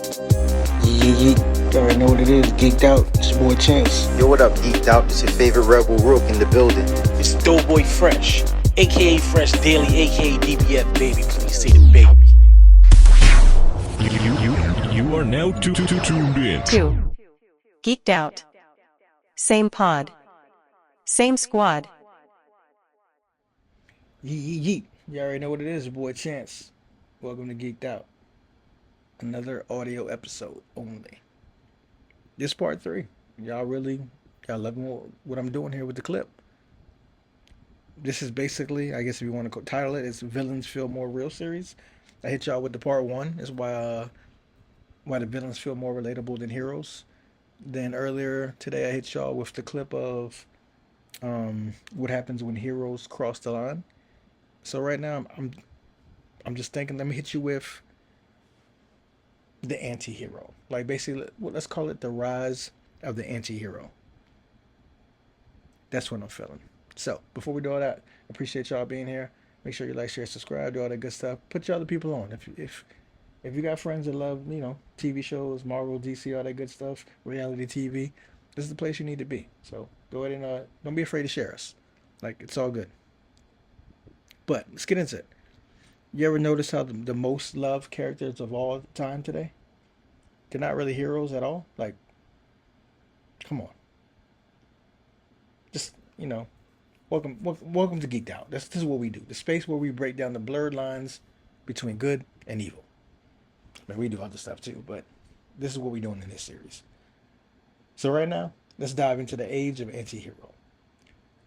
You already know what it is. Geeked out. It's your boy Chance. Yo, what up, Geeked Out? It's your favorite Rebel Rook in the building. It's Doughboy Fresh, aka Fresh Daily, aka DBF Baby. Please say the baby. You are now tuned in. 2. Geeked Out. Same pod. Same squad. Yeet. You already know what it is. Your boy Chance. Welcome to Geeked Out. Another audio episode only. This part 3. Y'all loving what I'm doing here with the clip. This is basically, I guess if you want to title it, it's Villains Feel More Real series. I hit y'all with the part 1. Is why the villains feel more relatable than heroes. Then earlier today I hit y'all with the clip of what happens when heroes cross the line. So right now I'm just thinking, let me hit you with the anti-hero. Like basically, let's call it the rise of the anti-hero. That's what I'm feeling. So before we do all that, I appreciate y'all being here. Make sure you like, share, subscribe, do all that good stuff. Put your other people on. If you got friends that love, TV shows, Marvel, DC, all that good stuff, reality TV, this is the place you need to be. So go ahead and don't be afraid to share us. Like, it's all good. But let's get into it. You ever notice how the most loved characters of all time today, they're not really heroes at all? Like, come on. Just, welcome to Geeked Out. This is what we do. The space where we break down the blurred lines between good and evil. I mean, we do other stuff too, but this is what we're doing in this series. So right now, let's dive into the age of anti-hero.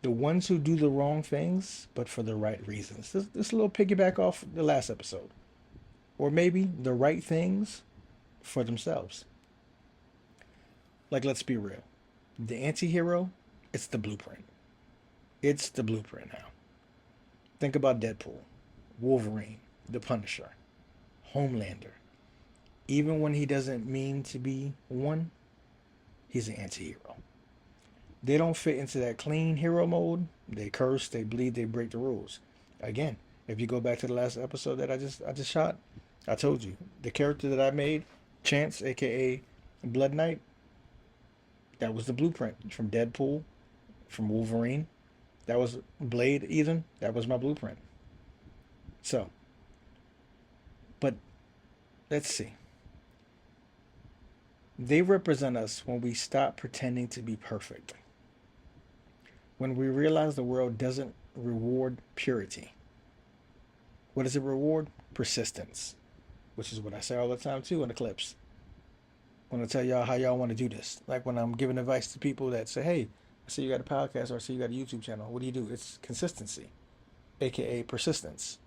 The ones who do the wrong things, but for the right reasons. This a little piggyback off the last episode. Or maybe the right things for themselves. Like, let's be real. The anti-hero, it's the blueprint. It's the blueprint now. Think about Deadpool, Wolverine, the Punisher, Homelander. Even when he doesn't mean to be one, he's an anti-hero. They don't fit into that clean hero mode. They curse, they bleed, they break the rules. Again, if you go back to the last episode that I just shot, I told you the character that I made, Chance, aka Blood Knight, that was the blueprint from Deadpool, from Wolverine. That was Blade, Ethan. That was my blueprint. So, but let's see. They represent us when we stop pretending to be perfect. When we realize the world doesn't reward purity. What does it reward? Persistence. Which is what I say all the time too in the clips. I want to tell y'all how y'all want to do this. Like when I'm giving advice to people that say, hey, I see you got a podcast or I see you got a YouTube channel. What do? It's consistency. AKA persistence.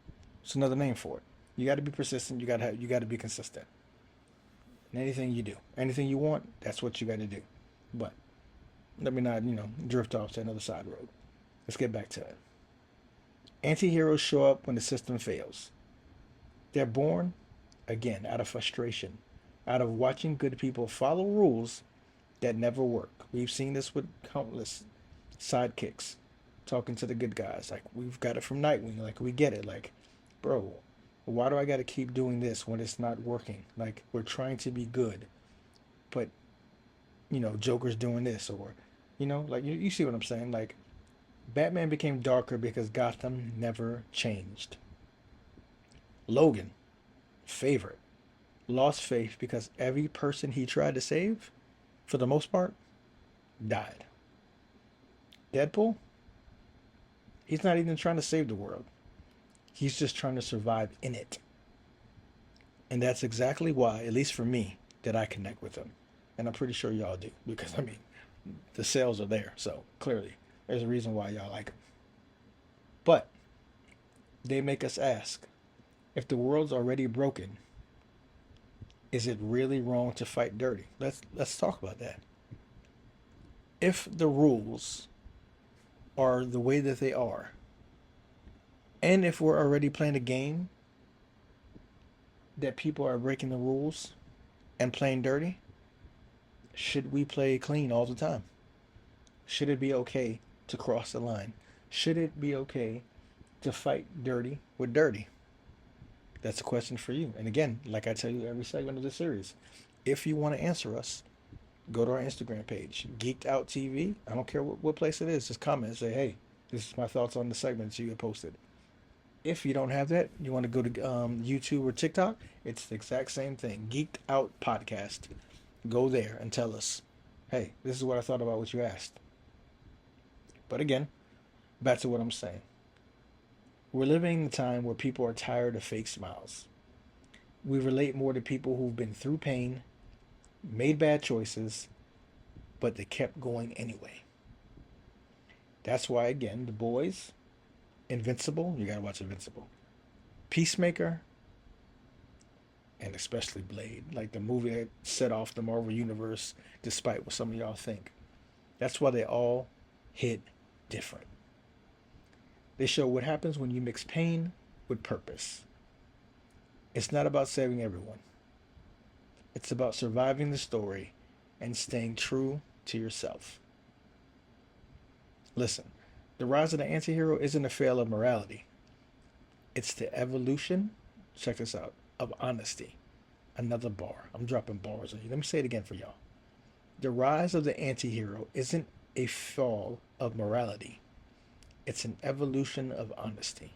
It's another name for it. You got to be persistent. You got to be consistent. In anything you do, anything you want, that's what you got to do. But let me not, drift off to another side road. Let's get back to it. Anti-heroes show up when the system fails. They're born, again, out of frustration, out of watching good people follow rules that never work. We've seen this with countless sidekicks talking to the good guys. Like, we've got it from Nightwing. Like, we get it. Like, bro, why do I got to keep doing this when it's not working? Like, we're trying to be good, but, Joker's doing this, or, like, you see what I'm saying? Like, Batman became darker because Gotham never changed. Logan, favorite, lost faith because every person he tried to save, for the most part, died. Deadpool, he's not even trying to save the world. He's just trying to survive in it. And that's exactly why, at least for me, that I connect with him. And I'm pretty sure y'all do. Because, the sales are there. So, clearly, there's a reason why y'all like him. But, they make us ask, if the world's already broken, is it really wrong to fight dirty? Let's talk about that. If the rules are the way that they are, and if we're already playing a game that people are breaking the rules and playing dirty, should we play clean all the time? Should it be okay to cross the line? Should it be okay to fight dirty with dirty? That's a question for you. And again, like I tell you every segment of the series, if you want to answer us, go to our Instagram page, Geeked Out TV. I don't care what place it is. Just comment and say, hey, this is my thoughts on the segments you had posted. If you don't have that, you want to go to YouTube or TikTok, it's the exact same thing. Geeked Out Podcast. Go there and tell us, hey, this is what I thought about what you asked. But again, back to what I'm saying. We're living in a time where people are tired of fake smiles. We relate more to people who've been through pain, made bad choices, but they kept going anyway. That's why, again, The Boys, Invincible, you gotta watch Invincible, Peacemaker, and especially Blade, like the movie that set off the Marvel Universe, despite what some of y'all think. That's why they all hit different. They show what happens when you mix pain with purpose. It's not about saving everyone. It's about surviving the story and staying true to yourself. Listen, the rise of the anti-hero isn't a fail of morality. It's the evolution, check this out, of honesty. Another bar. I'm dropping bars on you. Let me say it again for y'all. The rise of the anti-hero isn't a fall of morality. It's an evolution of honesty.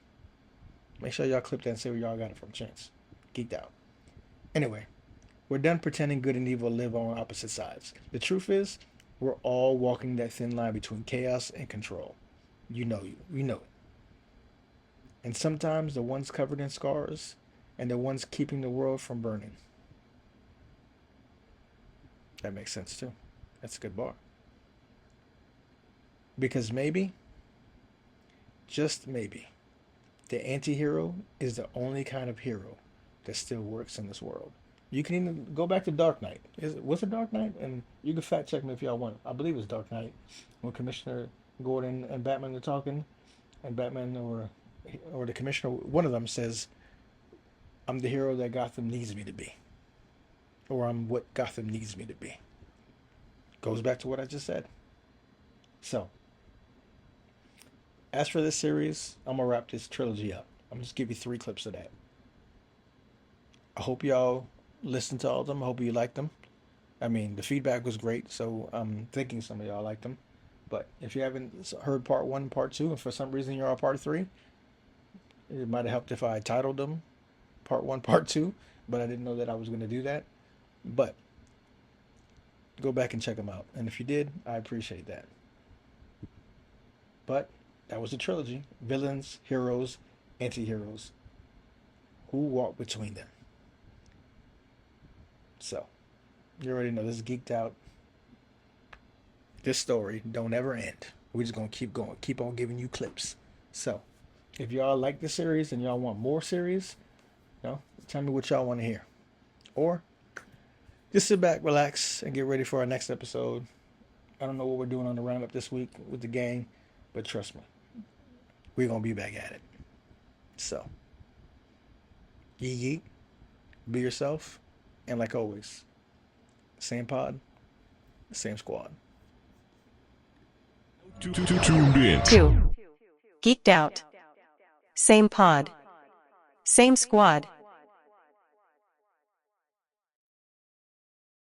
Make sure y'all clip that and say where y'all got it from. Chance. Geeked out. Anyway, we're done pretending good and evil live on opposite sides. The truth is, we're all walking that thin line between chaos and control. You know it. And sometimes the ones covered in scars and the ones keeping the world from burning. That makes sense too. That's a good bar. Because maybe, just maybe, the anti-hero is the only kind of hero that still works in this world. You can even go back to Dark Knight. Was it Dark Knight? And you can fact check me if y'all want. I believe it's Dark Knight. When Commissioner Gordon and Batman are talking, and Batman or the Commissioner, one of them says, I'm the hero that Gotham needs me to be. Or I'm what Gotham needs me to be. Goes back to what I just said. So, as for this series, I'm going to wrap this trilogy up. I'm just give you 3 clips of that. I hope y'all listened to all of them. I hope you liked them. I mean, the feedback was great, so I'm thinking some of y'all liked them. But if you haven't heard part 1 and part 2, and for some reason you're on part 3, it might have helped if I titled them part 1, part 2, but I didn't know that I was going to do that. But go back and check them out. And if you did, I appreciate that. But that was a trilogy. Villains, heroes, anti-heroes. Who walk between them? So, you already know this is Geeked Out. This story don't ever end. We're just going to keep going. Keep on giving you clips. So, if y'all like the series and y'all want more series, tell me what y'all want to hear. Or just sit back, relax, and get ready for our next episode. I don't know what we're doing on the roundup this week with the gang, but trust me, we're going to be back at it. So, yeet, be yourself, and like always, same pod, same squad. Tuned in. 2. Geeked Out. Same pod. Same squad.